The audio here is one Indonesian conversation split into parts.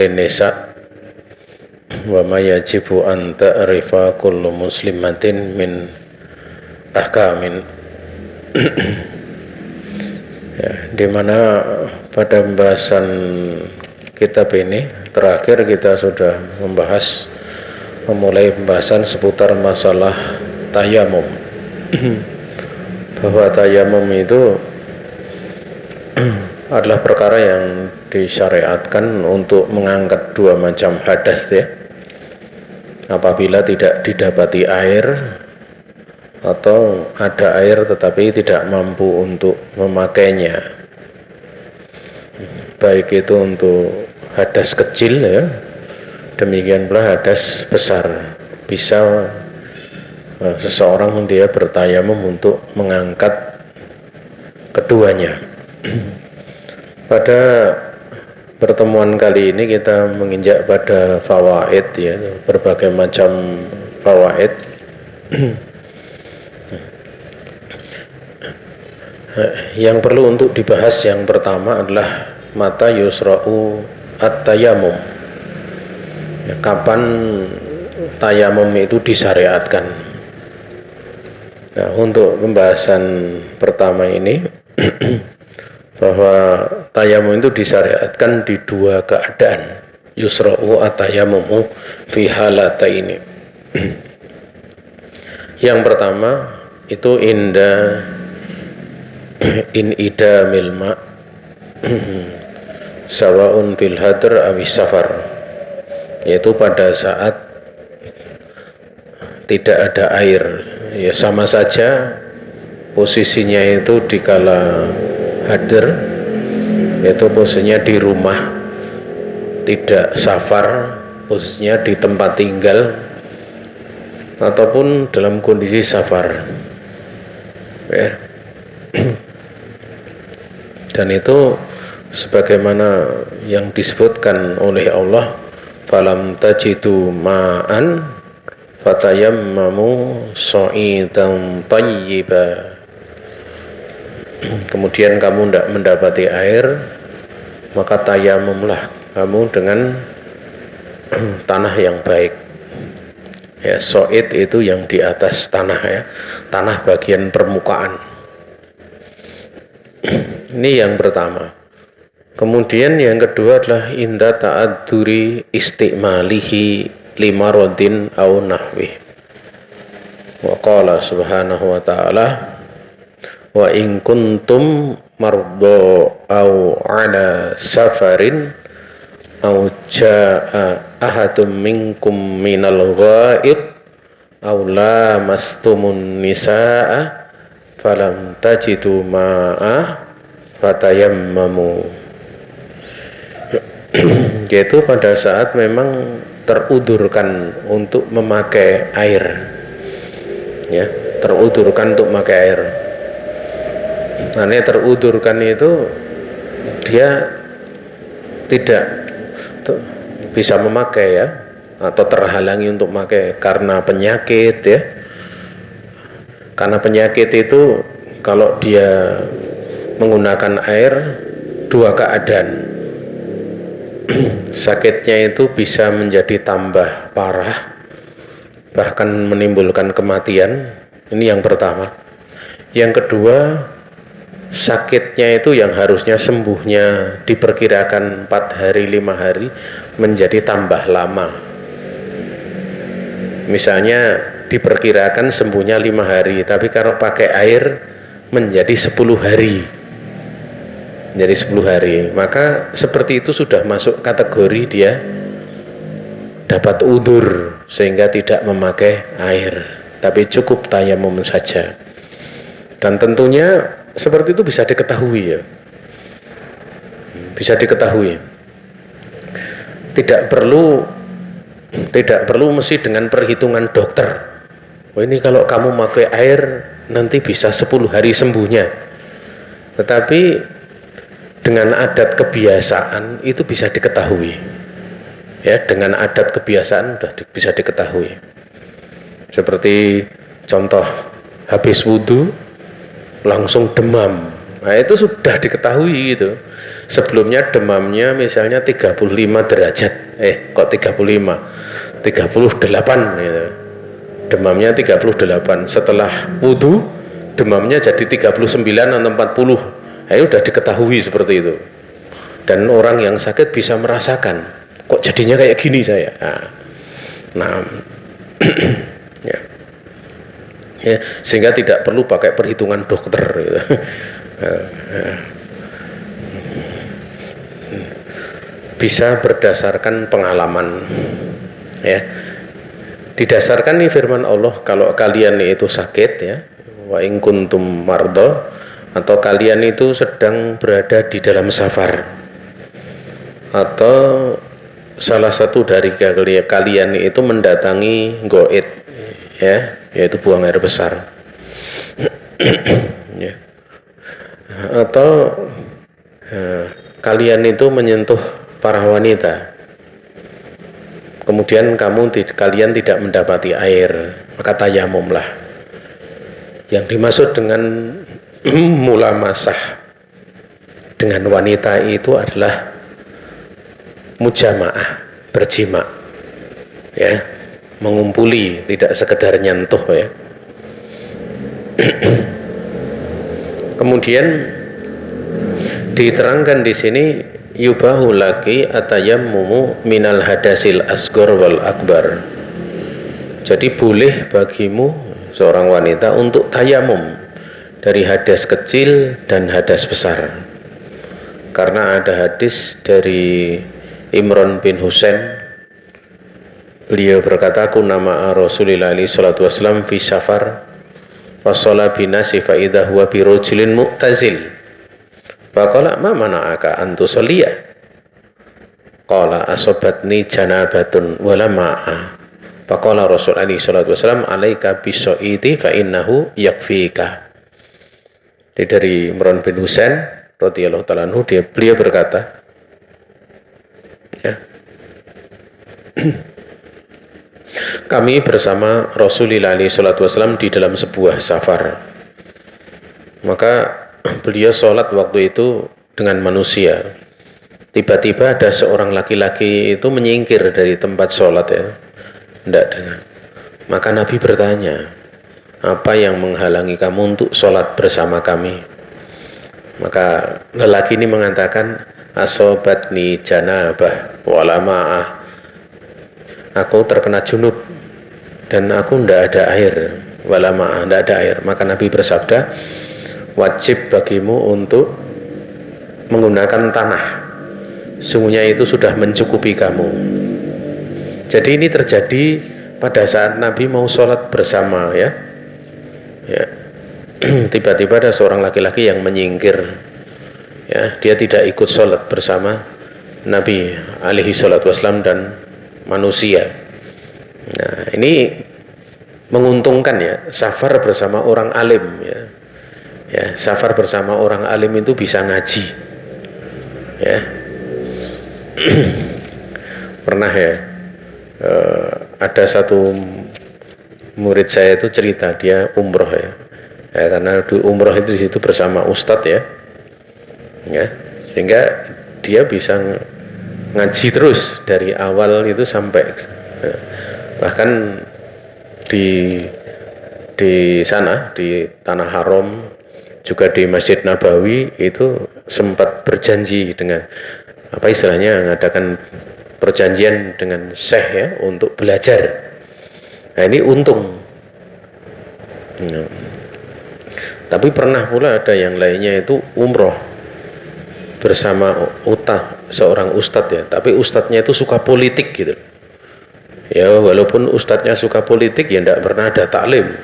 Nisa wa ma yajibu an ta'rifa kullu muslimatin min ahkamin. Ya, di mana pada pembahasan kitab ini terakhir kita sudah memulai pembahasan seputar masalah tayamum. Bahwa tayamum itu adalah perkara yang disyariatkan untuk mengangkat dua macam hadas, ya. Apabila tidak didapati air atau ada air tetapi tidak mampu untuk memakainya, baik itu untuk hadas kecil, ya, demikian pula hadas besar. Bisa seseorang dia bertayamum untuk mengangkat keduanya. Pada pertemuan kali ini kita menginjak pada fawaid, ya, berbagai macam fawaid. Yang perlu untuk dibahas yang pertama adalah mata yusra'u at-tayamum, ya, kapan tayamum itu disyariatkan. Nah, untuk pembahasan pertama ini bahwa tayamum itu disyariatkan di dua keadaan. Yusra'u at-tayamumu fi halataini. Yang pertama itu idamil ma sawaun fil hadr awis safar, yaitu pada saat tidak ada air, ya sama saja posisinya itu dikala hadir, yaitu posisinya di rumah, tidak safar, posisinya di tempat tinggal, ataupun dalam kondisi safar, ya. Dan itu sebagaimana yang disebutkan oleh Allah, falam tajidu ma'an fatayammamu sha'idan thayyiba. Kemudian kamu tidak mendapati air, maka tayamumlah kamu dengan tanah yang baik, ya. So'id itu yang di atas tanah, ya, tanah bagian permukaan. Ini yang pertama. Kemudian yang kedua adalah inda ta'adzuri istimalihi limarodin au nahwi. Wa qala subhanahu wa ta'ala wa in kuntum mardo au ala safarin au jaa ahadum minkum minal ghaib au lamastumun nisaa falam tajidu ma'a fatayammamu. Yaitu pada saat memang terudurkan untuk memakai air, ya, terudurkan untuk memakai air. Nah, ini terudurkan itu dia tidak bisa memakai, ya, atau terhalangi untuk memakai karena penyakit, ya. Karena penyakit itu kalau dia menggunakan air, dua keadaan. Sakitnya itu bisa menjadi tambah parah, bahkan menimbulkan kematian. Ini yang pertama. Yang kedua, sakitnya itu yang harusnya sembuhnya diperkirakan 4 hari 5 hari menjadi tambah lama. Misalnya diperkirakan sembuhnya 5 hari, tapi kalau pakai air menjadi 10 hari. Jadi 10 hari, maka seperti itu sudah masuk kategori dia dapat udzur sehingga tidak memakai air, tapi cukup tayamum saja. Dan tentunya seperti itu bisa diketahui, ya, bisa diketahui. Tidak perlu mesti dengan perhitungan dokter. Oh, ini kalau kamu pakai air nanti bisa 10 hari sembuhnya. Tetapi dengan adat kebiasaan itu bisa diketahui, ya, dengan adat kebiasaan sudah bisa diketahui. Seperti contoh habis wudhu langsung demam, Nah, itu sudah diketahui gitu. Sebelumnya demamnya misalnya 35 derajat. Kok 35? 38 gitu. Demamnya 38. Setelah wudhu demamnya jadi 39 atau 40. Nah, itu sudah diketahui seperti itu. Dan orang yang sakit bisa merasakan, kok jadinya kayak gini saya. Nah ya. Ya, sehingga tidak perlu pakai perhitungan dokter gitu. Bisa berdasarkan pengalaman, ya. Didasarkan nih firman Allah, kalau kalian itu sakit, ya, wa in kuntum mardo, atau kalian itu sedang berada di dalam safar, atau salah satu dari kalian itu mendatangi goit, ya, yaitu buang air besar, ya. Atau kalian itu menyentuh para wanita, kemudian kalian tidak mendapati air, maka tayamumlah. Yang dimaksud dengan mulamasah dengan wanita itu adalah mujamaah, berjima, ya, mengumpuli, tidak sekedar nyentuh, ya. Kemudian diterangkan di sini, yubahu laki atayammumu minal hadasil asgor wal akbar. Jadi boleh bagimu seorang wanita untuk tayamum dari hadas kecil dan hadas besar, karena ada hadis dari Imran bin Husain, beliau berkata, aku nama Rasulullah sallallahu alaihi wasallam fi safar fasala binasi fa idza huwa bi rajulin mu'tazil faqala ma mana'aka an tusalliya qala asabatni janabatun wala ma'a faqala Rasul alaihi salatu wasallam alaika biso'iti fa innahu yakfika. Dari Imran bin Husain radhiyallahu ta'ala anhu, beliau berkata, ya, kami bersama Rasulullah SAW di dalam sebuah safar, maka beliau sholat waktu itu dengan manusia. Tiba-tiba ada seorang laki-laki itu menyingkir dari tempat sholat, ya, tidak dengar. Maka Nabi bertanya, apa yang menghalangi kamu untuk sholat bersama kami? Maka lelaki ini mengatakan, asobatni janabah wala ma'ah, aku terkena junub dan aku tidak ada air, wala ma'ah, tidak ada air. Maka Nabi bersabda, wajib bagimu untuk menggunakan tanah, sungguhnya itu sudah mencukupi kamu. Jadi ini terjadi pada saat Nabi mau sholat bersama, ya. Tiba-tiba ada seorang laki-laki yang menyingkir, ya, dia tidak ikut sholat bersama Nabi alaihi salatu wassalam dan manusia. Nah, ini menguntungkan, ya, safar bersama orang alim, ya. Ya, safar bersama orang alim itu bisa ngaji, ya. Pernah, ya, ada satu murid saya itu cerita, dia umroh, ya, karena umroh itu di situ bersama ustadz, ya, sehingga dia bisa ngaji terus dari awal itu sampai, bahkan di sana di Tanah Haram, juga di Masjid Nabawi itu sempat berjanji dengan, apa istilahnya, mengadakan perjanjian dengan syekh, ya, untuk belajar. Nah, ini untung. Tapi pernah pula ada yang lainnya itu umroh bersama seorang ustadz, ya, tapi ustadznya itu suka politik gitu. Ya, walaupun ustadznya suka politik, ya tidak pernah ada taklim,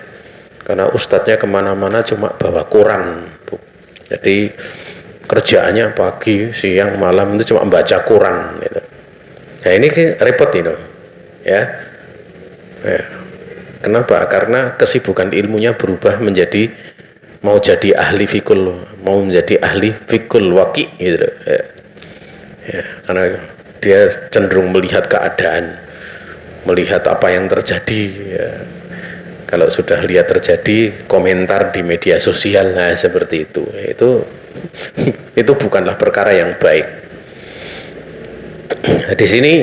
karena ustadznya kemana-mana cuma bawa koran. Jadi kerjaannya pagi, siang, malam itu cuma baca koran gitu. Nah, ini repot itu, ya. Kenapa? Karena kesibukan ilmunya berubah menjadi mau jadi ahli fikul, mau menjadi ahli fikul waqi gitu, ya. Karena dia cenderung melihat keadaan, melihat apa yang terjadi, ya. Kalau sudah lihat terjadi, komentar di media sosial, nah seperti itu Itu bukanlah perkara yang baik. Di sini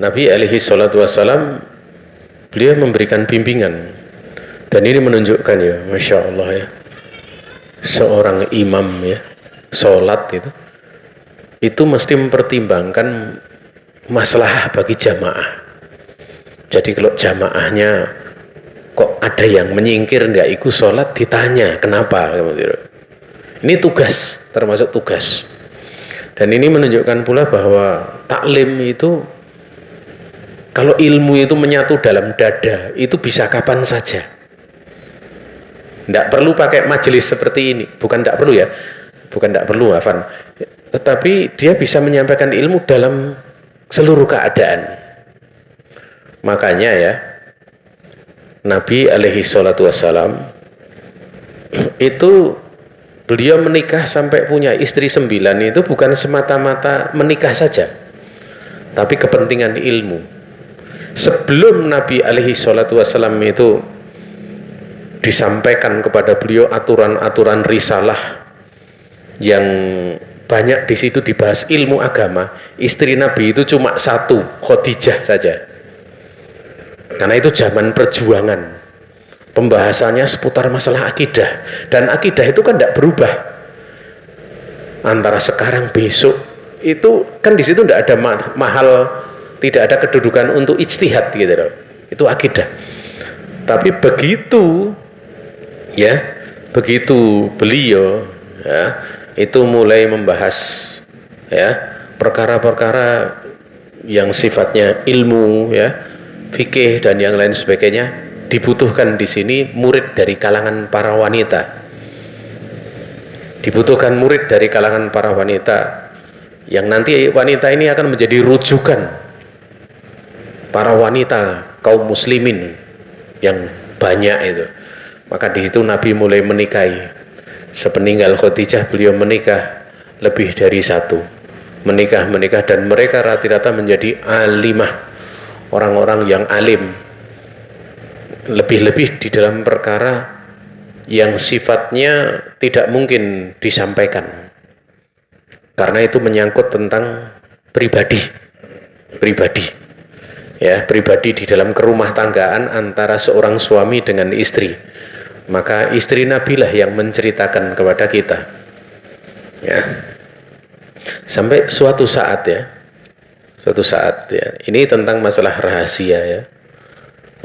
Nabi alaihi salatu wassalam beliau memberikan bimbingan, dan ini menunjukkan ya, Masya Allah ya, seorang imam ya, sholat itu mesti mempertimbangkan masalah bagi jamaah. Jadi kalau jamaahnya kok ada yang menyingkir nggak ikut sholat, ditanya kenapa. Ini tugas, termasuk tugas. Dan ini menunjukkan pula bahwa taklim itu, kalau ilmu itu menyatu dalam dada, itu bisa kapan saja. Tidak perlu pakai majelis seperti ini. Bukan tidak perlu ya, bukan tidak perlu, Afan. Tetapi dia bisa menyampaikan ilmu dalam seluruh keadaan. Makanya ya, Nabi alaihi salatu wassalam itu beliau menikah sampai punya istri 9 itu bukan semata-mata menikah saja, tapi kepentingan ilmu. Sebelum Nabi alaihi salatu wassalam itu disampaikan kepada beliau aturan-aturan risalah yang banyak, di situ dibahas ilmu agama, istri Nabi itu cuma satu, Khadijah saja. Karena itu zaman perjuangan, pembahasannya seputar masalah akidah, dan akidah itu kan tidak berubah antara sekarang besok. Itu kan di situ tidak ada mahal, tidak ada kedudukan untuk ijtihad gitu loh. Itu akidah. Tapi begitu ya, begitu beliau ya, itu mulai membahas ya perkara-perkara yang sifatnya ilmu ya, fikih dan yang lain sebagainya, dibutuhkan di sini murid dari kalangan para wanita. Dibutuhkan murid dari kalangan para wanita, yang nanti wanita ini akan menjadi rujukan para wanita kaum muslimin yang banyak itu. Maka di situ Nabi mulai menikahi. Sepeninggal Khadijah beliau menikah lebih dari satu, menikah dan mereka rata-rata menjadi alimah, orang-orang yang alim, lebih-lebih di dalam perkara yang sifatnya tidak mungkin disampaikan karena itu menyangkut tentang pribadi ya, pribadi di dalam kerumah tanggaan antara seorang suami dengan istri. Maka istri Nabi lah yang menceritakan kepada kita ya, sampai suatu saat ya, ini tentang masalah rahasia ya,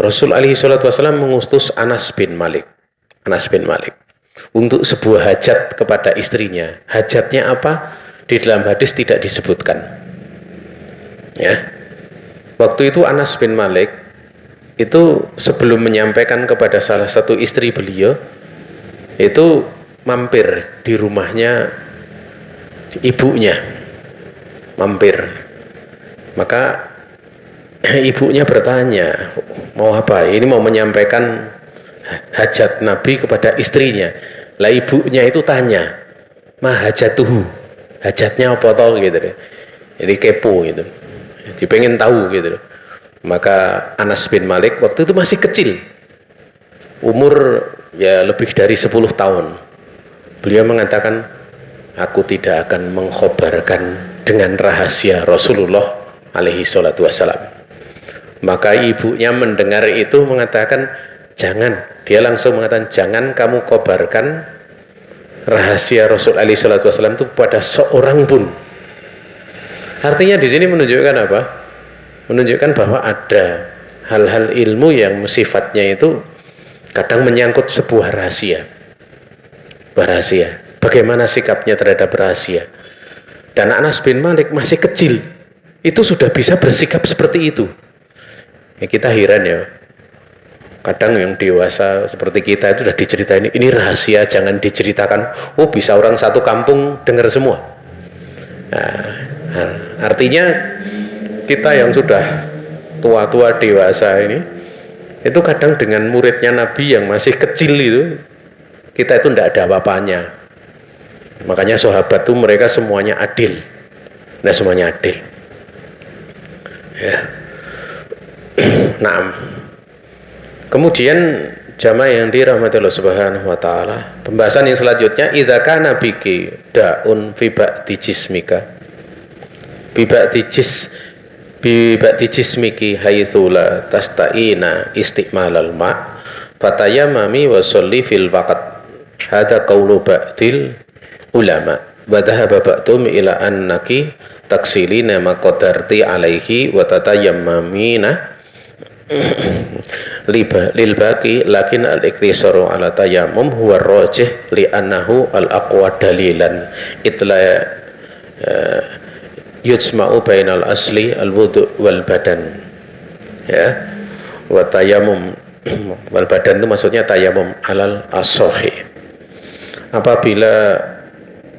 Rasul alaihi salatu wassalam mengutus Anas bin Malik untuk sebuah hajat kepada istrinya. Hajatnya apa? Di dalam hadis tidak disebutkan ya. Waktu itu Anas bin Malik itu sebelum menyampaikan kepada salah satu istri beliau, itu mampir di rumahnya ibunya, maka ibunya bertanya, mau apa? Ini mau menyampaikan hajat Nabi kepada istrinya. Lah ibunya itu tanya, ma hajatuhu, hajatnya apa toh gitu deh. Jadi kepo gitu, jadi pengen tahu gitu. Maka Anas bin Malik waktu itu masih kecil, umur ya lebih dari 10 tahun. Beliau mengatakan, aku tidak akan mengkhobarkan dengan rahasia Rasulullah alaihi salatu wassalam. Maka ibunya mendengar itu mengatakan, jangan. Dia langsung mengatakan, jangan kamu kobarkan rahasia Rasul alaihi salatu wassalam itu pada seorang pun. Artinya di sini menunjukkan apa? Menunjukkan bahwa ada hal-hal ilmu yang sifatnya itu kadang menyangkut sebuah rahasia. Bagaimana sikapnya terhadap rahasia. Dan Anas bin Malik masih kecil, itu sudah bisa bersikap seperti itu. Ya, kita heran ya. Kadang yang dewasa seperti kita itu sudah diceritain, ini rahasia jangan diceritakan. Oh, bisa orang satu kampung dengar semua. Nah, artinya kita yang sudah tua-tua dewasa ini, itu kadang dengan muridnya Nabi yang masih kecil itu, kita itu tidak ada apa-apanya. Makanya sahabat itu mereka semuanya adil. Nah, semuanya adil ya. Nah, kemudian Jamaah yang dirahmati Allah Subhanahu wa taala, pembahasan yang selanjutnya idza kana biki daun fi ba'di jismika. Bi ba'di jismiki haitsu la tasta'ina istimalal ma' fatayamami wa sholli fil waqt. Hada qaulu ba'dil ulama wa dhahaba ba'dum ila annaki taksilina ma qadarti alaihi wa tatayammamina lil baqi lakin al iktisaru ala tayammum huwa rajih li annahu al aqwa dalilan itla yujma'u bainal asli al wudu wal badan, ya, wa tayammum wal badan itu maksudnya tayammum alal as-sahih. Apabila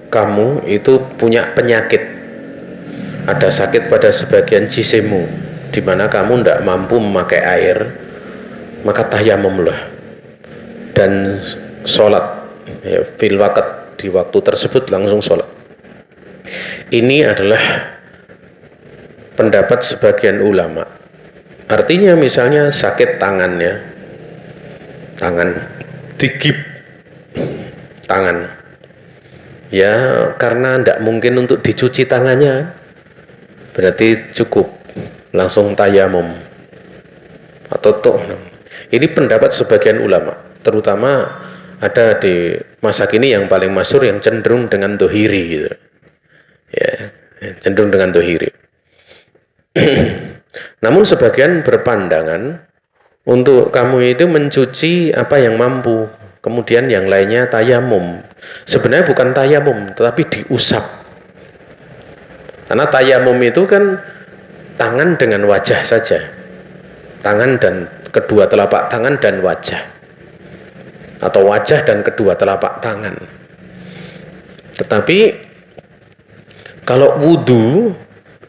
kamu itu punya penyakit, ada sakit pada sebagian jisimmu di mana kamu tidak mampu memakai air, maka tayamumlah dan sholat, ya, fil waqt, di waktu tersebut langsung sholat. Ini adalah pendapat sebagian ulama. Artinya misalnya sakit tangannya, tangan digip tangan, ya karena tidak mungkin untuk dicuci tangannya, berarti cukup langsung tayamum atau toh. Ini pendapat sebagian ulama, terutama ada di masa kini yang paling masyhur yang cenderung dengan dohiri gitu. Ya, cenderung dengan dohiri. Namun sebagian berpandangan untuk kamu itu mencuci apa yang mampu, kemudian yang lainnya tayamum. Sebenarnya bukan tayamum, tetapi diusap. Karena tayamum itu kan tangan dengan wajah saja, tangan dan kedua telapak tangan dan wajah, atau wajah dan kedua telapak tangan. Tetapi kalau wudu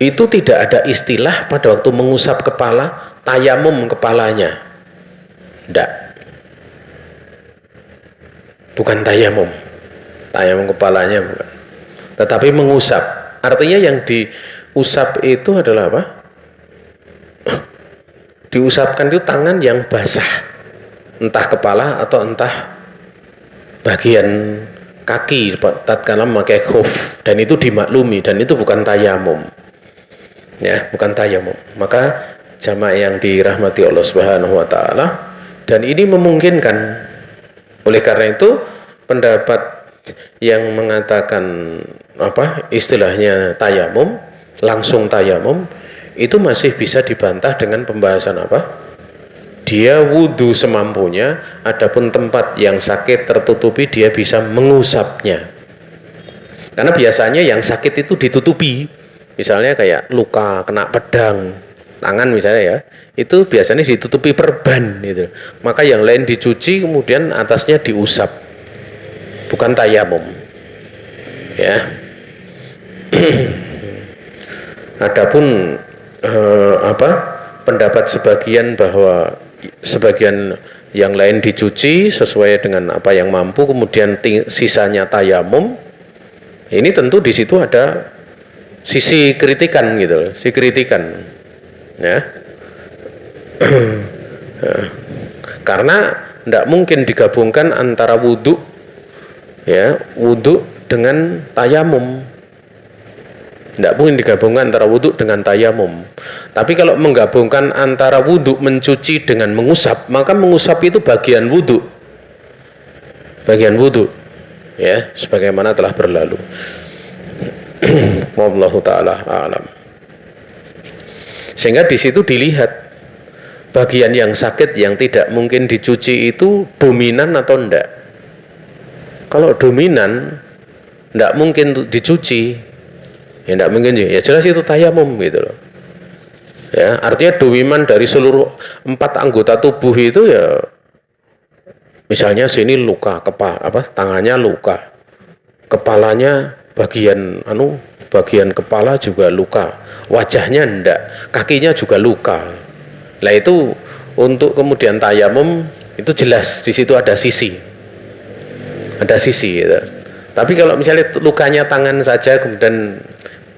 itu tidak ada istilah pada waktu mengusap kepala tayamum kepalanya, tidak, bukan tayamum kepalanya bukan, tetapi mengusap. Artinya yang diusap itu adalah apa? Diusapkan itu tangan yang basah, entah kepala atau entah bagian kaki tatkala memakai khuf, dan itu dimaklumi, dan itu bukan tayamum, ya, bukan tayamum. Maka jamaah yang dirahmati Allah Subhanahu wa taala, dan ini memungkinkan. Oleh karena itu pendapat yang mengatakan apa istilahnya tayamum, langsung tayamum, itu masih bisa dibantah dengan pembahasan apa? Dia wudhu semampunya, adapun tempat yang sakit tertutupi dia bisa mengusapnya. Karena biasanya yang sakit itu ditutupi, misalnya kayak luka kena pedang tangan misalnya, ya, itu biasanya ditutupi perban gitu. Maka yang lain dicuci kemudian atasnya diusap, bukan tayamum, ya. Adapun pendapat sebagian bahwa sebagian yang lain dicuci sesuai dengan apa yang mampu, kemudian sisanya tayamum. Ini tentu di situ ada sisi kritikan gitu, ya. Karena tidak mungkin digabungkan antara wudhu, ya, wudhu dengan tayamum. Tidak mungkin digabungkan antara wudhu dengan tayamum. Tapi kalau menggabungkan antara wudhu mencuci dengan mengusap, maka mengusap itu bagian wudhu, ya, sebagaimana telah berlalu. Wallahu taala a'lam. Sehingga di situ dilihat bagian yang sakit yang tidak mungkin dicuci itu dominan atau enggak. Kalau dominan enggak mungkin dicuci, ya enggak mungkin, ya jelas itu tayamum gitu loh. Ya, artinya dominan dari seluruh 4 anggota tubuh itu, ya, misalnya sini luka tangannya luka, kepalanya bagian kepala juga luka, wajahnya enggak, kakinya juga luka. Lah itu untuk kemudian tayamum itu jelas di situ ada sisi gitu. Tapi kalau misalnya lukanya tangan saja kemudian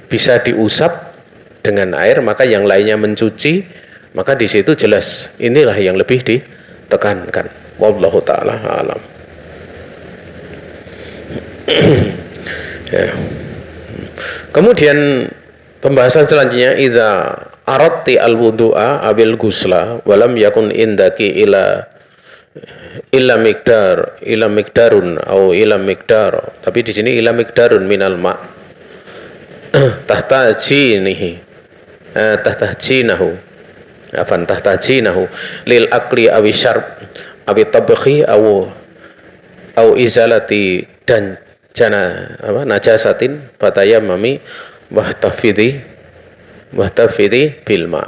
bisa diusap dengan air, maka yang lainnya mencuci, maka di situ jelas inilah yang lebih ditekankan. Wallahu taala alam. Ya. Kemudian pembahasan selanjutnya, idza aradti al-wudu'a abil ghusla walam yakun indaki illa miqdarun au illa miqdar. Tapi di sini illa miqdarun minal ma' tahtajinahu lil akli awi syarb awi tabkhi au izalati dan najasatin fatayamami wahtafidhi bil ma.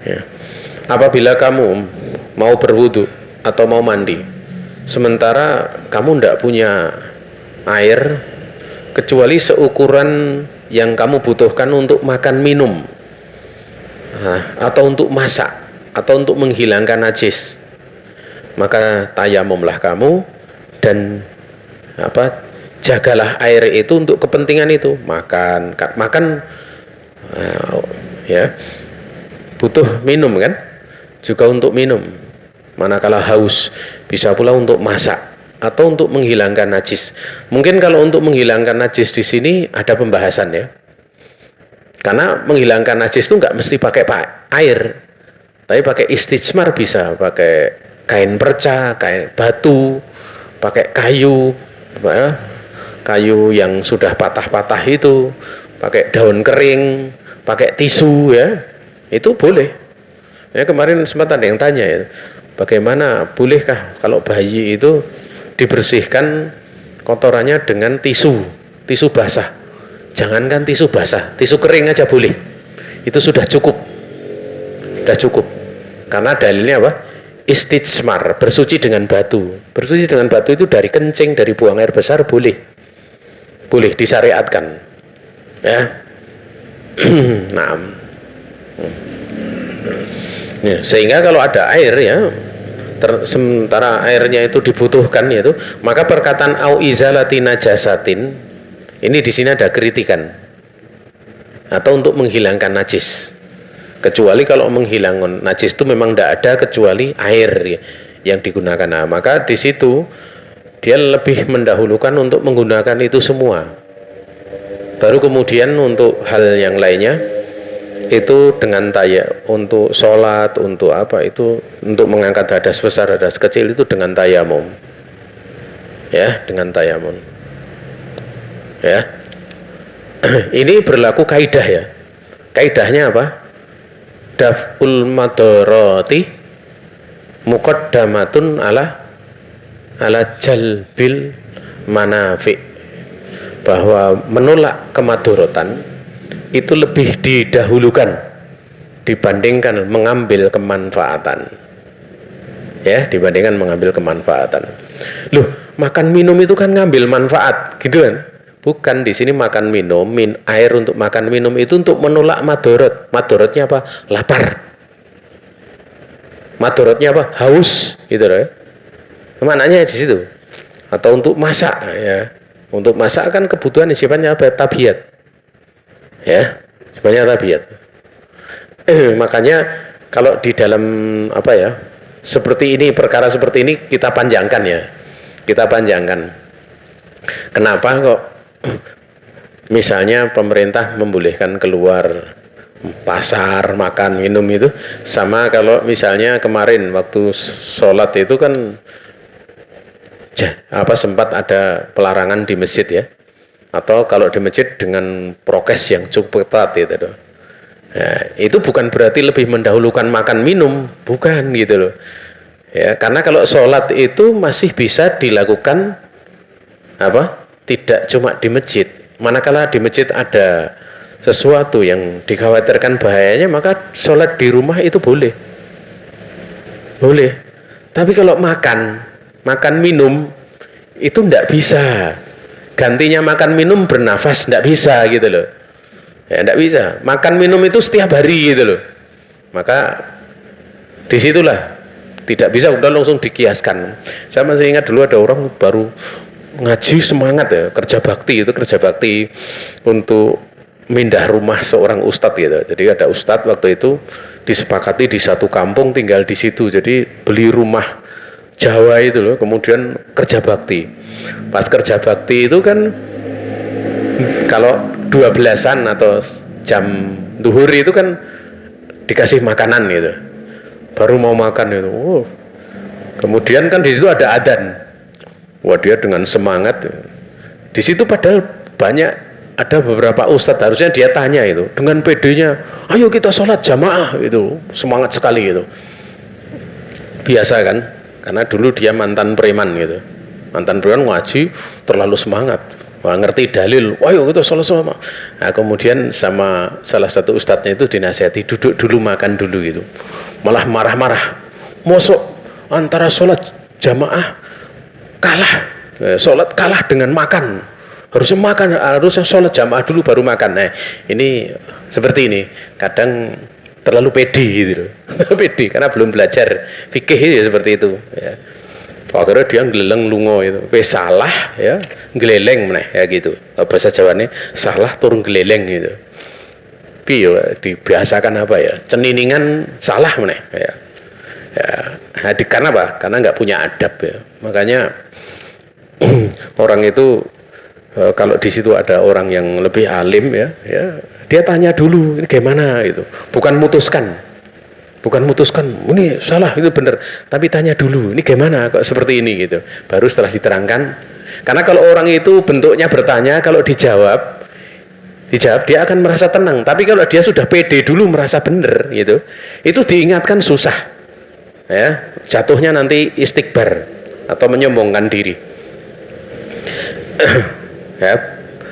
Ya. Apabila kamu mau berwudu atau mau mandi, sementara kamu tidak punya air kecuali seukuran yang kamu butuhkan untuk makan minum, atau untuk masak, atau untuk menghilangkan najis, maka tayamumlah kamu dan jagalah air itu untuk kepentingan itu, makan ya, butuh minum kan, juga untuk minum, manakala haus, bisa pula untuk masak atau untuk menghilangkan najis. Mungkin kalau untuk menghilangkan najis di sini ada pembahasan ya, karena menghilangkan najis itu nggak mesti pakai air, tapi pakai istijmar, bisa pakai kain perca, kain batu, pakai kayu yang sudah patah-patah itu, pakai daun kering, pakai tisu ya, itu boleh. Ya, kemarin sempat ada yang tanya ya, bagaimana, bolehkah kalau bayi itu dibersihkan kotorannya dengan tisu basah? Jangankan tisu basah, tisu kering aja boleh. Itu sudah cukup. Karena dalilnya apa? Istijmar, bersuci dengan batu. Bersuci dengan batu itu dari kencing, dari buang air besar boleh disyariatkan. Ya. Nah. Ya, sehingga kalau ada air ya, sementara airnya itu dibutuhkan yaitu, maka perkataan au izalati najasatin ini di sini ada kritikan, atau untuk menghilangkan najis, kecuali kalau menghilangkan najis itu memang tidak ada kecuali air ya, yang digunakan. Nah, maka di situ dia lebih mendahulukan untuk menggunakan itu semua, baru kemudian untuk hal yang lainnya itu dengan untuk sholat, untuk apa itu, untuk mengangkat hadas besar, hadas kecil itu dengan tayamum ya, dengan tayamum ya. Ini berlaku kaidah ya, kaidahnya apa? Daf'ul madarati muqaddamatun ala jalbil manafi, bahwa menolak kemadorotan itu lebih didahulukan dibandingkan mengambil kemanfaatan ya, dibandingkan mengambil kemanfaatan. Loh, makan minum itu kan ngambil manfaat gitu kan? Bukan, di sini makan minum, air untuk makan minum itu untuk menolak madorot. Madorotnya apa? Lapar. Madorotnya apa? Haus gitu loh ya. Maknanya di situ. Atau untuk masak ya. Untuk masak kan kebutuhan sifatnya apa? Tabiat. Ya, sebenarnya tabiat. Makanya kalau di dalam apa ya, seperti ini, perkara seperti ini kita panjangkan ya, kita panjangkan. Kenapa kok misalnya pemerintah membolehkan keluar pasar, makan, minum itu, sama kalau misalnya kemarin waktu sholat itu kan sempat ada pelarangan di masjid ya, atau kalau di masjid dengan prokes yang cukup ketat gitu loh. Nah, itu bukan berarti lebih mendahulukan makan minum, bukan gitu loh. Ya, karena kalau sholat itu masih bisa dilakukan tidak cuma di masjid. Manakala di masjid ada sesuatu yang dikhawatirkan bahayanya, maka sholat di rumah itu boleh. Tapi kalau makan minum itu tidak bisa. Gantinya makan minum bernafas, tidak bisa gitu loh ya, tidak bisa. Makan minum itu setiap hari gitu loh, maka disitulah tidak bisa udah langsung dikiaskan. Saya masih ingat dulu ada orang baru ngaji semangat ya, kerja bakti untuk mindah rumah seorang ustadz gitu. Jadi ada ustadz waktu itu disepakati di satu kampung tinggal di situ. Jadi beli rumah Jawa itu loh, kemudian kerja bakti. Pas kerja bakti itu kan kalau 12-an atau jam duhur itu kan dikasih makanan gitu. Baru mau makan itu. Oh. Kemudian kan di situ ada adzan. Wah, dia dengan semangat. Di situ padahal banyak, ada beberapa ustadz, harusnya dia tanya itu dengan pedenya, ayo kita sholat jamaah, itu semangat sekali gitu. Biasa kan, karena dulu dia mantan preman gitu, mantan preman ngaji terlalu semangat. Wah, ngerti dalil, ayo kita sholat sama. Nah, kemudian sama salah satu ustadznya itu dinasihati, duduk dulu, makan dulu gitu. Malah marah-marah, mosok antara sholat jamaah kalah, sholat kalah dengan makan. Harusnya sholat jamaah dulu baru makan. Nah, ini seperti ini. Kadang terlalu pede gitu loh. Pede karena belum belajar fikih ya, seperti itu ya. Akhirnya dia ngeleleng lungo itu. Wes salah ya, ngeleleng meneh ya gitu. Bahasa Jawane salah turun geleleng gitu. Piye dibiasakan apa ya? Ceniningan salah meneh ya. Ya, nah, karena apa? Karena nggak punya adab ya. Makanya orang itu kalau di situ ada orang yang lebih alim ya, dia tanya dulu ini gimana itu, bukan mutuskan, ini salah itu benar, tapi tanya dulu ini gimana kok seperti ini gitu, baru setelah diterangkan. Karena kalau orang itu bentuknya bertanya, kalau dijawab dia akan merasa tenang, tapi kalau dia sudah pede dulu merasa benar gitu, itu diingatkan susah ya, jatuhnya nanti istikbar atau menyombongkan diri. Ya,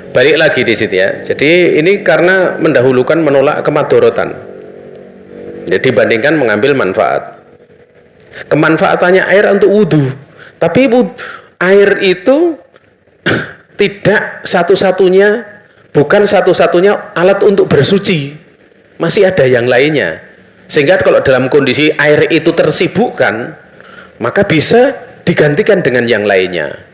balik lagi di situ ya. Jadi ini karena mendahulukan menolak kemadorotan. Jadi dibandingkan mengambil manfaat. Kemanfaatannya air untuk wudhu, tapi air itu tidak satu-satunya, bukan satu-satunya alat untuk bersuci. Masih ada yang lainnya. Sehingga kalau dalam kondisi air itu tersibukkan, maka bisa digantikan dengan yang lainnya.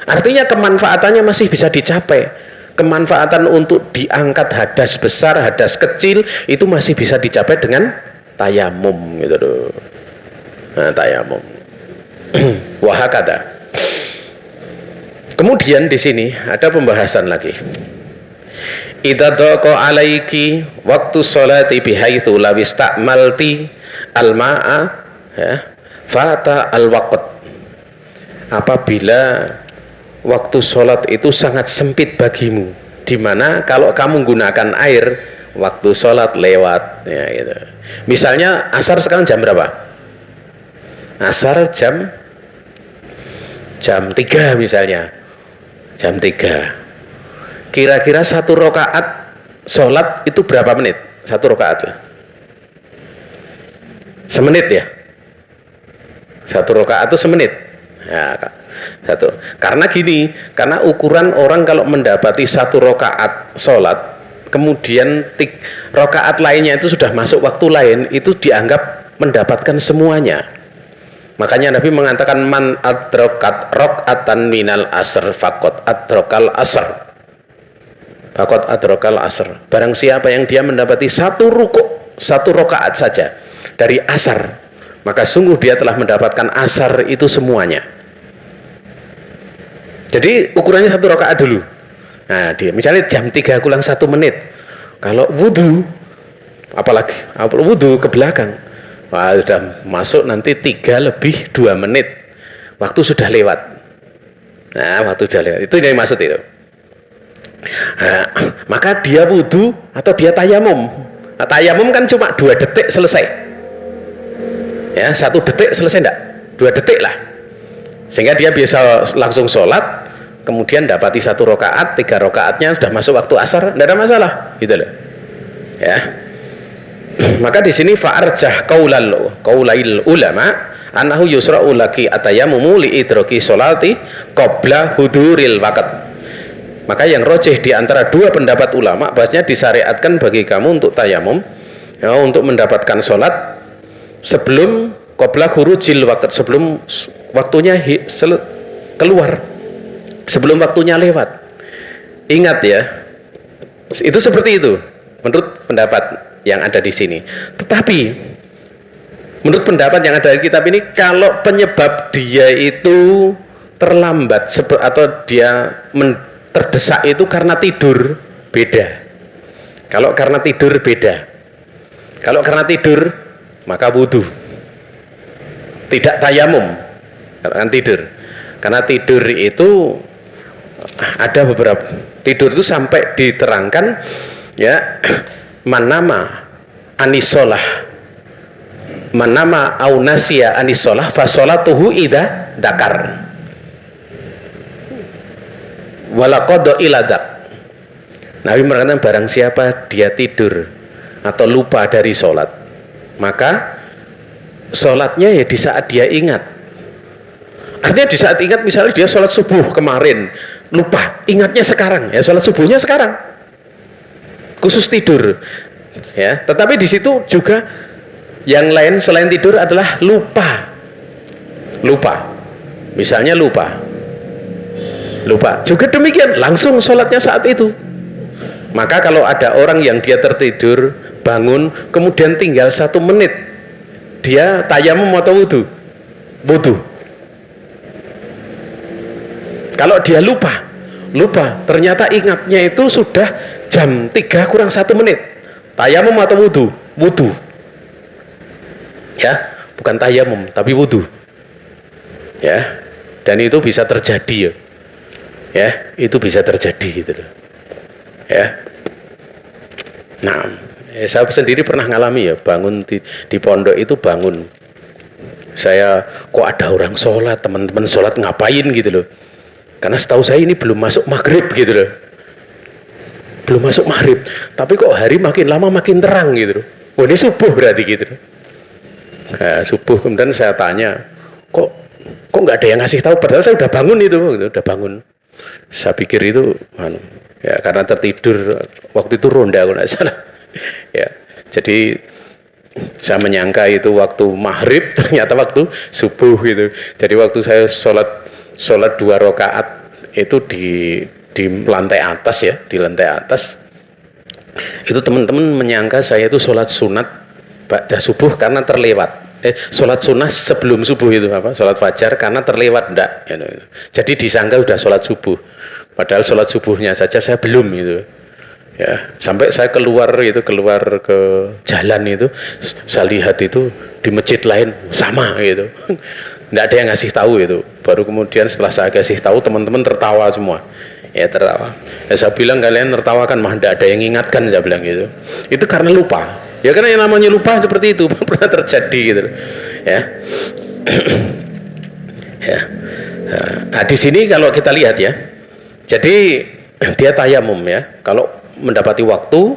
Artinya kemanfaatannya masih bisa dicapai. Kemanfaatan untuk diangkat hadas besar, hadas kecil itu masih bisa dicapai dengan tayamum gitu loh. Nah, tayamum. Wahakata. Kemudian di sini ada pembahasan lagi. Idza daqa alaiki waktu sholati bihaitsu law istakmalti al-ma'a ya, fata al-waqt. Apabila waktu sholat itu sangat sempit bagimu, dimana kalau kamu gunakan air waktu sholat lewat ya, gitu. Misalnya asar sekarang jam berapa? Asar jam 3 misalnya, jam 3. Kira-kira satu rakaat sholat itu berapa menit? Satu rakaat semenit ya, satu rakaat itu semenit ya, satu. Karena gini, karena ukuran orang kalau mendapati satu rakaat sholat, kemudian rakaat lainnya itu sudah masuk waktu lain, itu dianggap mendapatkan semuanya. Makanya Nabi mengatakan man adrakat rakaatan minal asr faqad adrakal asr. Faqad adrakal asr. Barang siapa yang dia mendapati satu rukuk, satu rakaat saja dari asar, maka sungguh dia telah mendapatkan asar itu semuanya. Jadi ukurannya satu rakaat dulu. Nah, dia misalnya jam 3 kurang 1 menit. Kalau wudhu, apalagi wudhu ke belakang, wah, sudah masuk nanti 3 lebih 2 menit. Waktu sudah lewat. Nah, waktu sudah lewat. Itu yang maksud itu. Nah, maka dia wudhu atau dia tayamum. Nah, tayamum kan cuma 2 detik selesai. Ya, 1 detik selesai enggak? 2 detik lah. Sehingga dia bisa langsung sholat, kemudian dapati 1 rakaat, 3 rakaatnya sudah masuk waktu asar, tidak ada masalah, gitu loh. Ya. Maka di sini fa'arjah qaulail ulama annahu yusra'u laki atayamumu li idraki sholati qabla huduril waqt. Maka yang rojih di antara 2 pendapat ulama, bahasanya disyariatkan bagi kamu untuk tayamum ya, untuk mendapatkan sholat sebelum qabla khurujil waqt, sebelum waktunya keluar, sebelum waktunya lewat. Ingat ya, Itu seperti itu menurut pendapat yang ada di sini. Tetapi menurut pendapat yang ada di kitab ini, kalau penyebab dia itu terlambat atau dia terdesak itu karena tidur, beda. Kalau karena tidur beda. Kalau karena tidur maka wudu, tidak tayamum. Kalau kan tidur, karena tidur itu ada beberapa tidur itu sampai diterangkan ya, manama anisolah, manama aunasia anisolah fasolatuhu ida dakar walakodo iladak. Nabi mengatakan barang siapa dia tidur atau lupa dari sholat, maka sholatnya ya di saat dia ingat. Artinya di saat ingat, misalnya dia sholat subuh kemarin lupa, ingatnya sekarang, ya sholat subuhnya sekarang, khusus tidur ya. Tetapi di situ juga yang lain selain tidur adalah lupa, misalnya lupa juga demikian, langsung sholatnya saat itu. Maka kalau ada orang yang dia tertidur, bangun, kemudian tinggal 1 menit, dia tayamum atau wudu? Wudu. Kalau dia lupa, ternyata ingatnya itu sudah jam 3 kurang 1 menit, tayamum atau wudu? Wudu. Ya, bukan tayamum, tapi wudu. Ya, dan itu bisa terjadi ya, itu bisa terjadi gitu loh. Ya. Nah, saya sendiri pernah ngalami ya, bangun di pondok itu bangun. Saya kok ada orang sholat, teman-teman sholat ngapain gitu loh. Karena setahu saya ini belum masuk maghrib gitu loh. Belum masuk maghrib, tapi kok hari makin lama makin terang gitu loh. Oh, ini subuh berarti gitu loh. Nah, subuh kemudian saya tanya, kok nggak ada yang ngasih tahu, padahal saya udah bangun itu, gitu, udah bangun. Saya pikir itu ya karena tertidur waktu itu ronda kalau nggak salah ya, jadi saya menyangka itu waktu maghrib, ternyata waktu subuh gitu. Jadi waktu saya sholat 2 rakaat itu di lantai atas ya, di lantai atas itu teman-teman menyangka saya itu sholat sunat ba'da subuh karena terlewat. Sholat sunnah sebelum subuh itu apa? Sholat fajar karena terlewat, enggak. Jadi disangka udah sholat subuh. Padahal sholat subuhnya saja saya belum itu. Ya, sampai saya keluar ke jalan itu, saya lihat itu di masjid lain sama gitu. Enggak ada yang ngasih tahu itu. Baru kemudian setelah saya kasih tahu, teman-teman tertawa semua. Ya tertawa. Ya, saya bilang kalian tertawakan, mah enggak ada yang ingatkan, saya bilang gitu. Itu karena lupa. Ya karena yang namanya lupa seperti itu pernah terjadi gitu, ya. Ya. Nah, di sini kalau kita lihat ya, jadi dia tayamum ya. Kalau mendapati waktu,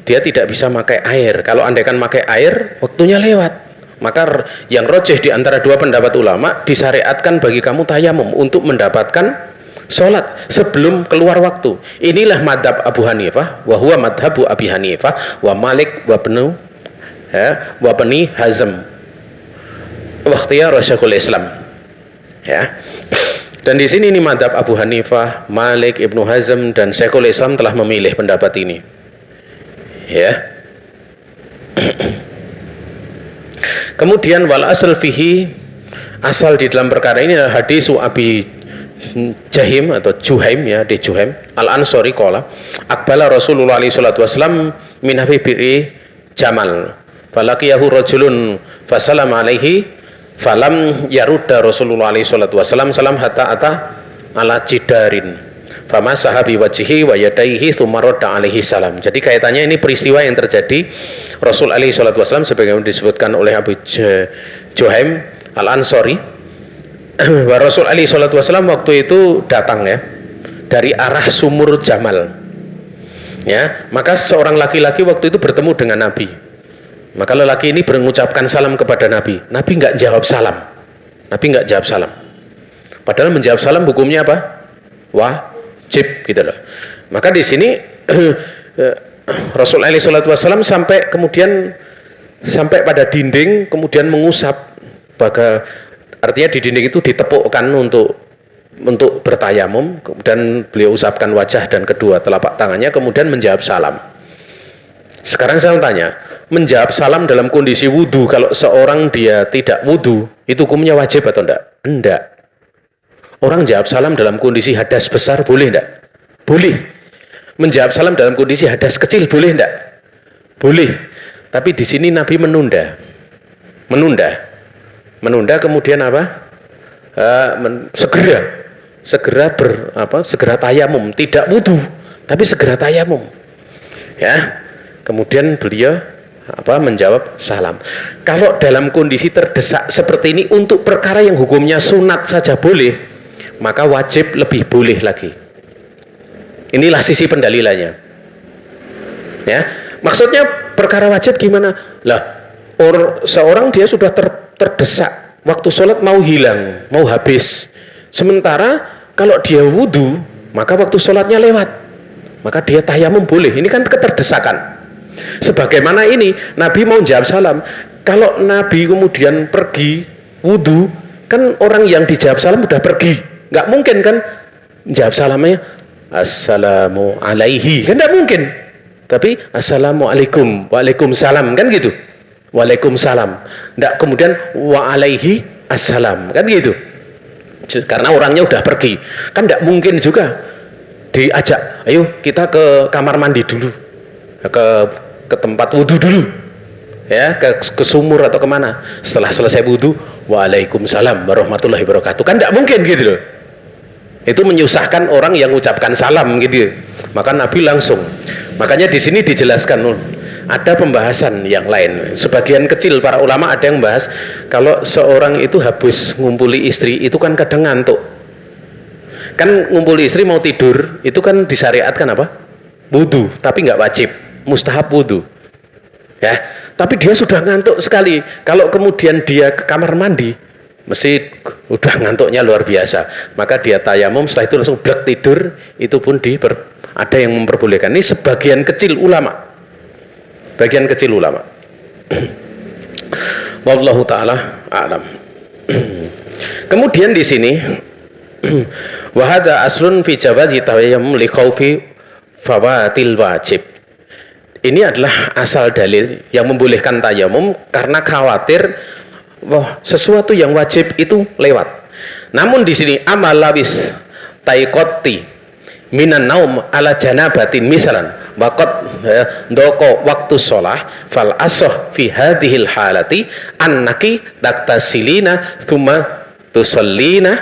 dia tidak bisa pakai air. Kalau andaikan pakai air, waktunya lewat. Maka yang rojih di antara 2 pendapat ulama, disyariatkan bagi kamu tayamum untuk mendapatkan sholat sebelum keluar waktu. Inilah madhab Abu Hanifah, wa huwa madhabu Abi Hanifah, wa Malik wa Bani Hazm, wa ikhtiyar Syekhul Islam. Ya. Dan di sini ini madhab Abu Hanifah, Malik, Ibnu Hazm dan Syekhul Islam telah memilih pendapat ini. Ya. Kemudian wal asal fihi, asal di dalam perkara ini adalah hadis Abi Jahim atau Juhaim ya, di Juhaim Al-Ansori qala aqbala Rasulullah alaihi salatu wasallam min biri Jamal falaqiyahu rajulun fasalam alaihi falam yarudda Rasulullah alaihi salatu wasallam salam hatta ata ala jidarin fama sahabi wajhi wa yadaihi thumma radda alaihi salam. Jadi kaitannya ini peristiwa yang terjadi Rasul alaihi salatu wasallam sebagaimana disebutkan oleh Abu Juhaim Al-Ansori. Rasul alaihi salatu wasallam waktu itu datang ya dari arah sumur Jamal ya, maka seorang laki-laki waktu itu bertemu dengan Nabi. Maka lelaki ini mengucapkan salam kepada Nabi. Nabi nggak jawab salam. Padahal menjawab salam hukumnya apa? Wajib gitu loh. Maka di sini Rasul alaihi salatu wasallam sampai pada dinding, kemudian mengusap, artinya di dinding itu ditepukkan untuk untuk bertayamum, dan beliau usapkan wajah dan kedua telapak tangannya, kemudian menjawab salam. Sekarang saya tanya, menjawab salam dalam kondisi wudhu, kalau seorang dia tidak wudhu, itu hukumnya wajib atau enggak? Enggak. Orang jawab salam dalam kondisi hadas besar boleh enggak? Boleh. Menjawab salam dalam kondisi hadas kecil boleh enggak? Boleh. Tapi di sini Nabi menunda. Menunda kemudian apa? Segera tayamum, tidak wudhu, tapi segera tayamum. Ya. Kemudian beliau menjawab salam. Kalau dalam kondisi terdesak seperti ini untuk perkara yang hukumnya sunat saja boleh, maka wajib lebih boleh lagi. Inilah sisi pendalilannya. Ya, maksudnya perkara wajib gimana? Lah, seorang dia sudah terdesak, waktu sholat mau hilang, mau habis. Sementara kalau dia wudhu, maka waktu sholatnya lewat, maka dia tayamum boleh. Ini kan keterdesakan. Sebagaimana ini Nabi mau jawab salam, kalau Nabi kemudian pergi wudhu, kan orang yang dijawab salam udah pergi, nggak mungkin kan jawab salamnya assalamu alaihi, kan nggak mungkin, tapi assalamualaikum, waalaikumsalam, kan gitu, waalaikumsalam, nggak kemudian wa alaihi assalam, kan gitu, karena orangnya udah pergi. Kan nggak mungkin juga diajak, ayo kita ke kamar mandi dulu, ke tempat wudhu dulu, ya, ke sumur atau kemana. Setelah selesai wudhu, waalaikumsalam warahmatullahi wabarakatuh, kan tidak mungkin gitu loh. Itu menyusahkan orang yang ucapkan salam gitu. Maka Nabi langsung. Makanya di sini dijelaskan ada pembahasan yang lain. Sebagian kecil para ulama ada yang bahas kalau seorang itu habis ngumpuli istri itu kan kadang ngantuk. Kan ngumpuli istri mau tidur itu kan disyariatkan apa? Wudhu, tapi nggak wajib. Mustahab wudhu, ya. Tapi dia sudah ngantuk sekali. Kalau kemudian dia ke kamar mandi, mesti udah ngantuknya luar biasa. Maka dia tayamum, setelah itu langsung blek tidur. Itu pun ada yang memperbolehkan. Ini sebagian kecil ulama. Bagian kecil ulama. Wallahu taala a'lam. Kemudian di sini, wa hadza aslun fi jawazi tayammum li khaufi fawatil wajib. Ini adalah asal dalil yang membolehkan tayamum karena khawatir sesuatu yang wajib itu lewat. Namun di sini amalawis taikoti minan naum ala janabatin misalan waqad doko waktu sholah fal asoh fi hadhil halati annaki taktasilina thumma tusallina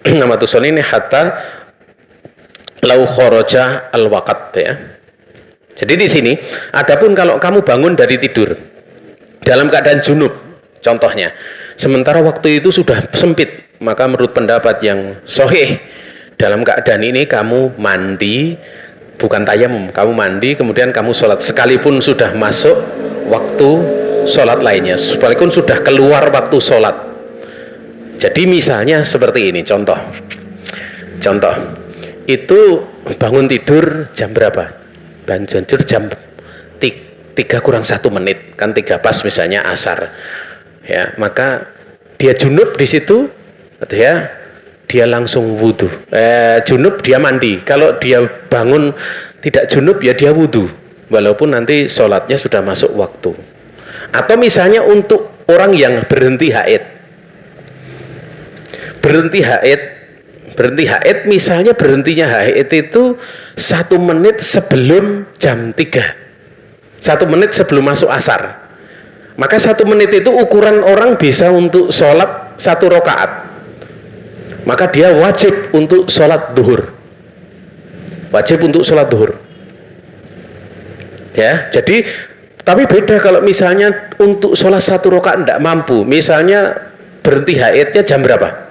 nama tusallina hatta lau kharaja al waqt, ya. Jadi di sini, adapun kalau kamu bangun dari tidur dalam keadaan junub, contohnya, sementara waktu itu sudah sempit, maka menurut pendapat yang sahih, dalam keadaan ini kamu mandi, bukan tayamum, kamu mandi, kemudian kamu sholat, sekalipun sudah masuk waktu sholat lainnya, sekalipun sudah keluar waktu sholat. Jadi misalnya seperti ini, contoh, itu bangun tidur jam berapa? Bangun tidur jam 3 kurang 1 menit, kan 3 pas misalnya asar, ya, maka dia junub di situ, dia langsung wudhu. Junub dia mandi. Kalau dia bangun tidak junub ya dia wudhu, walaupun nanti sholatnya sudah masuk waktu. Atau misalnya untuk orang yang berhenti haid, misalnya berhentinya haid itu 1 menit sebelum jam 3, 1 menit sebelum masuk asar, maka 1 menit itu ukuran orang bisa untuk sholat 1 rakaat, maka dia wajib untuk sholat duhur, ya. Jadi tapi beda kalau misalnya untuk sholat 1 rakaat tidak mampu, misalnya berhenti haidnya jam berapa?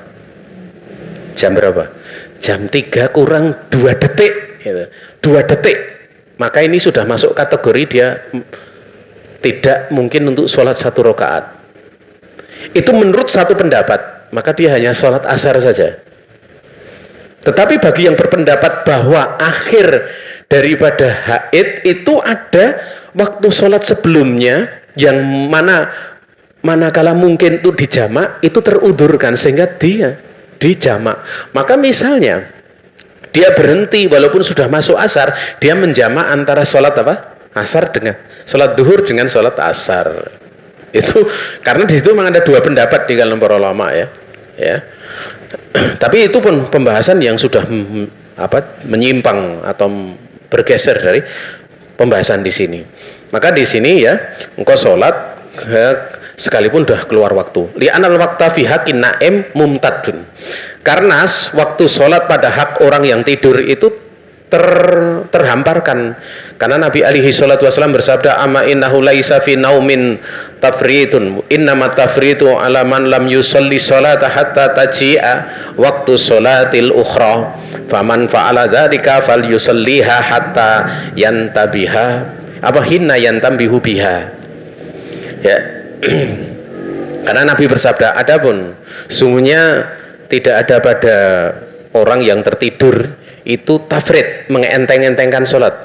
Jam 3 kurang 2 detik, gitu. 2 detik, maka ini sudah masuk kategori dia tidak mungkin untuk sholat 1 rakaat. Itu menurut satu pendapat, maka dia hanya sholat asar saja. Tetapi bagi yang berpendapat bahwa akhir daripada haid itu ada waktu sholat sebelumnya, yang manakala mungkin itu dijamak, itu terudurkan, sehingga dia di jamak. Maka misalnya dia berhenti walaupun sudah masuk asar, dia menjamak antara sholat apa? Asar dengan sholat duhur dengan sholat asar. Itu karena di situ memang ada dua pendapat di kalangan para ulama ya. Tapi itu pun pembahasan yang sudah menyimpang atau bergeser dari pembahasan di sini. Maka di sini ya, engkau sholat sekalipun sudah keluar waktu. Li'anal waqta fi haqqin na'im mumtadun. Karena waktu sholat pada hak orang yang tidur itu terhamparkan. Karena Nabi alaihi salatu wasallam bersabda, amma innahu laisa fi naumin tafritun, innama tafritu ala man lam yusalli salata hatta taji'a waktu salatil ukhra, faman fa'ala dzalika falyusalliha hatta yantabiha hinna yantabihu biha. Ya. Karena Nabi bersabda, adapun sungguhnya tidak ada pada orang yang tertidur itu tafrid, mengenteng-entengkan sholat.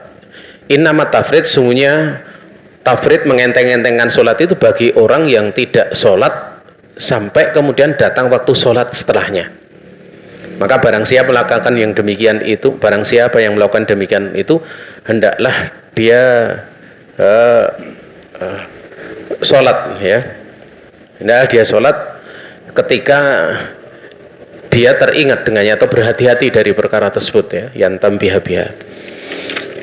Innama tafrid, sungguhnya tafrid mengenteng-entengkan sholat itu bagi orang yang tidak sholat sampai kemudian datang waktu sholat setelahnya. Maka barang siapa melakukan yang demikian itu, barang siapa yang melakukan demikian itu, hendaklah dia sholat ya. Hendaklah dia sholat ketika dia teringat dengannya atau berhati-hati dari perkara tersebut ya, yang tambiha-biha.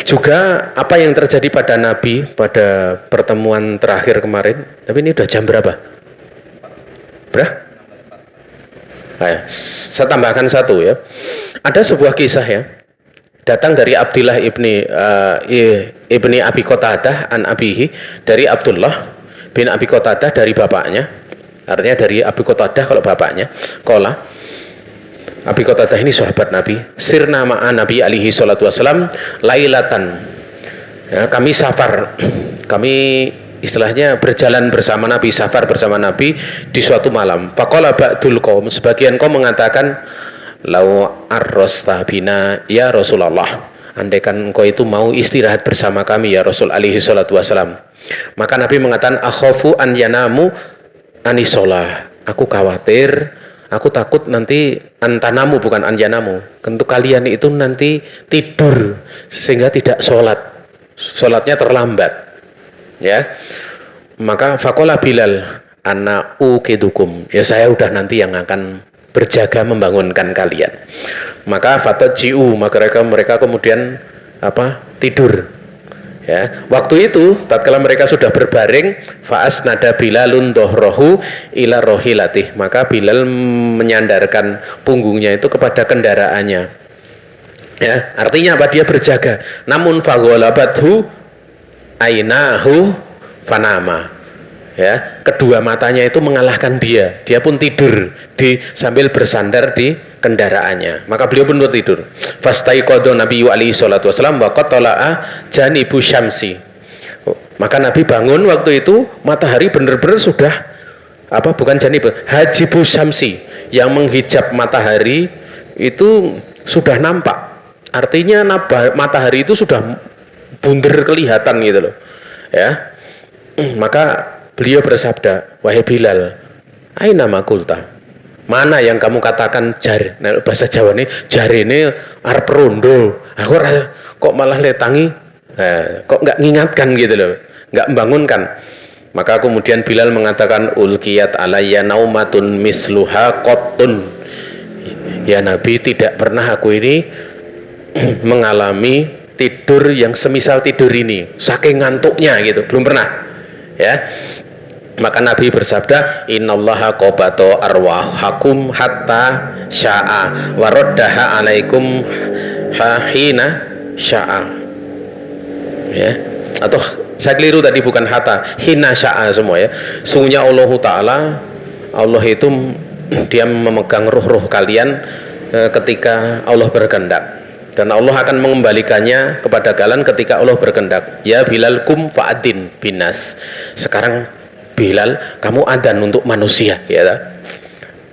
Juga apa yang terjadi pada Nabi pada pertemuan terakhir kemarin. Tapi ini udah jam berapa? Saya tambahkan satu ya. Ada sebuah kisah ya, datang dari Abdullah ibni Abi Qatadah an abihi, dari Abdullah bin Abi Qatadah dari bapaknya. Artinya dari Abi Qatadah kalau bapaknya. Qala, Abi Qatadah ini sahabat Nabi. Sirna ma'a Nabi alaihi salatu wasalam lailatan. Ya, kami safar. Kami istilahnya berjalan bersama Nabi, safar bersama Nabi di suatu malam. Faqala ba'dul qaum, sebagian kaum mengatakan, lau arrosta bina ya Rasulullah, andaikan engkau itu mau istirahat bersama kami ya Rasul alaihi salatu wasalam. Maka Nabi mengatakan, akhafu an yanamu anisolah, aku khawatir, aku takut nanti antanamu, bukan anjanamu, tentu kalian itu nanti tidur sehingga tidak sholatnya terlambat ya. Maka faqala Bilal, ana uqidukum, ya saya udah nanti yang akan berjaga membangunkan kalian. Maka fataji'u, maka mereka kemudian tidur ya. Waktu itu tatkala mereka sudah berbaring, fa'asnada Bilalun dohrohu ila rohilatih, maka Bilal menyandarkan punggungnya itu kepada kendaraannya ya. Artinya apa? Dia berjaga. Namun faghalabathu ainahu fanama ya, kedua matanya itu mengalahkan dia pun tidur sambil bersandar di kendaraannya. Maka beliau pun tidur. Fastaiqadha Nabi alaihi salatu wasallam wa qatala'a janibu syamsi. Maka Nabi bangun waktu itu matahari benar-benar sudah bukan janib, hajibu syamsi, yang menghijab matahari itu sudah nampak. Artinya matahari itu sudah bunder kelihatan gitu loh ya. Maka beliau bersabda, wahai Bilal, aina ma qulta, mana yang kamu katakan jar, nah, bahasa Jawa ini jar ini arep rondo, aku kok malah letangi, kok nggak ngingatkan gitu loh, nggak membangunkan. Maka kemudian Bilal mengatakan, ulqiyat alayya naumatun misluha qattun, ya Nabi, tidak pernah aku ini mengalami tidur yang semisal tidur ini, saking ngantuknya gitu, belum pernah ya. Maka Nabi bersabda, innallaha qabata arwahakum hatta sya'a wa raddaha alaikum hina sya'a ya. Atau saya keliru tadi, bukan hatta, hina sya'a semua ya. Sungguhnya Allah Ta'ala, Allah itu dia memegang ruh-ruh kalian ketika Allah berkehendak, dan Allah akan mengembalikannya kepada kalian ketika Allah berkehendak. Ya Bilal kum fa'adin binas, sekarang Bilal, kamu adzan untuk manusia ya.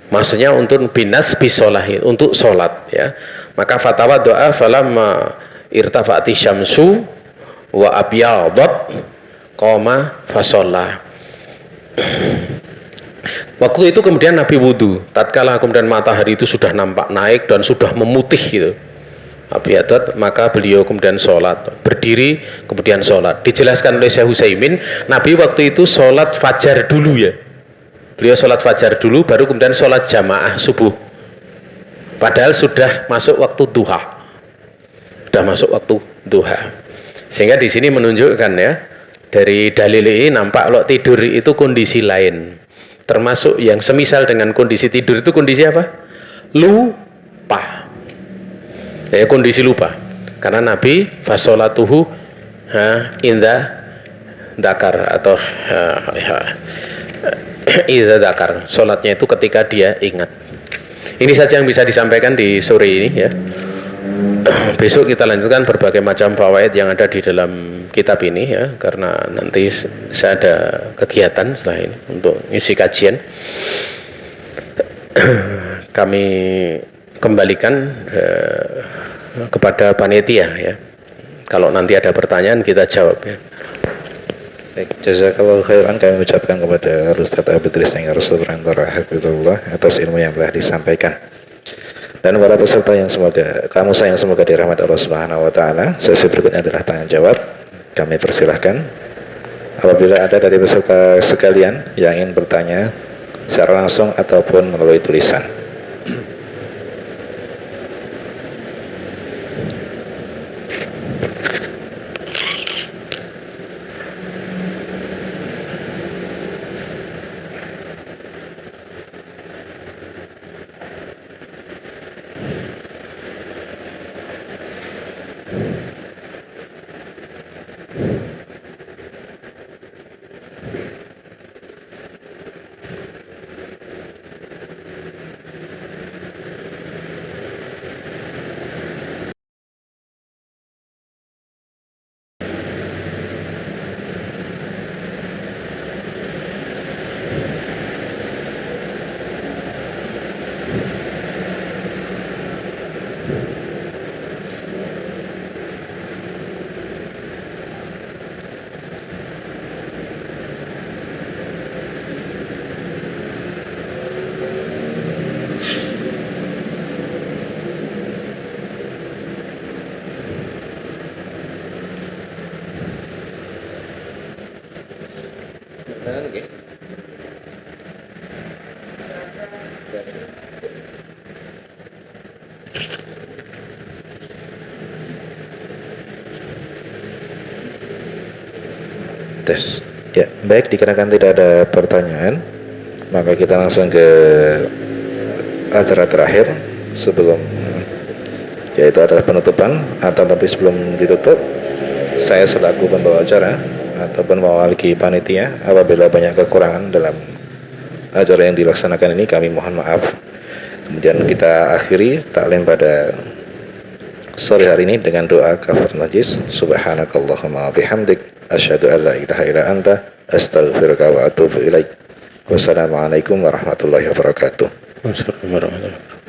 Maksudnya untuk binas bisolahi, untuk sholat ya. Maka fatawa doa falamma irtafa'ati syamsu wa abyadat qoma fasolah. Waktu itu kemudian Nabi wudhu, tatkala kemudian matahari itu sudah nampak naik dan sudah memutih gitu, abiyadat, maka beliau kemudian sholat, berdiri kemudian sholat. Dijelaskan oleh Syekh Utsaimin, Nabi waktu itu sholat fajar dulu ya, beliau sholat fajar dulu baru kemudian sholat jamaah subuh, padahal sudah masuk waktu duha, sudah masuk waktu duha. Sehingga di sini menunjukkan ya, dari dalil ini nampak kalau tidur itu kondisi lain, termasuk yang semisal dengan kondisi tidur itu kondisi apa? Lupa. Ya, kondisi lupa. Karena Nabi fasolatuhu inda dakar atau inda dakar. Sholatnya itu ketika dia ingat. Ini saja yang bisa disampaikan di sore ini ya. Besok kita lanjutkan berbagai macam fawaid yang ada di dalam kitab ini ya, karena nanti saya ada kegiatan setelah ini untuk isi kajian. Kami kembalikan kepada panitia ya. Kalau nanti ada pertanyaan kita jawab ya. Baik, jazakallahu khairan, kami ucapkan kepada Ustaz Abidris Senggar Subrantara Hafizullah atas ilmu yang telah disampaikan. Dan para peserta yang semoga kamu sayang, semoga dirahmati Allah Subhanahu wa taala. Sesi berikutnya adalah tanya jawab. Kami persilahkan apabila ada dari peserta sekalian yang ingin bertanya secara langsung ataupun melalui tulisan. Tes. Ya, baik, dikarenakan tidak ada pertanyaan, maka kita langsung ke acara terakhir sebelum, yaitu adalah penutupan. Atau tapi sebelum ditutup, saya selaku pembawa acara ataupun mewakili panitia, apabila banyak kekurangan dalam acara yang dilaksanakan ini, kami mohon maaf. Kemudian kita akhiri taklim pada sore hari ini dengan doa kafaratul majlis. Subhanakallahumma wa bihamdik, asyhadu an la ilaha illa anta, astaghfiruka wa atubu ilaik. Wassalamualaikum warahmatullahi wabarakatuh. Wassalamualaikum warahmatullahi wabarakatuh.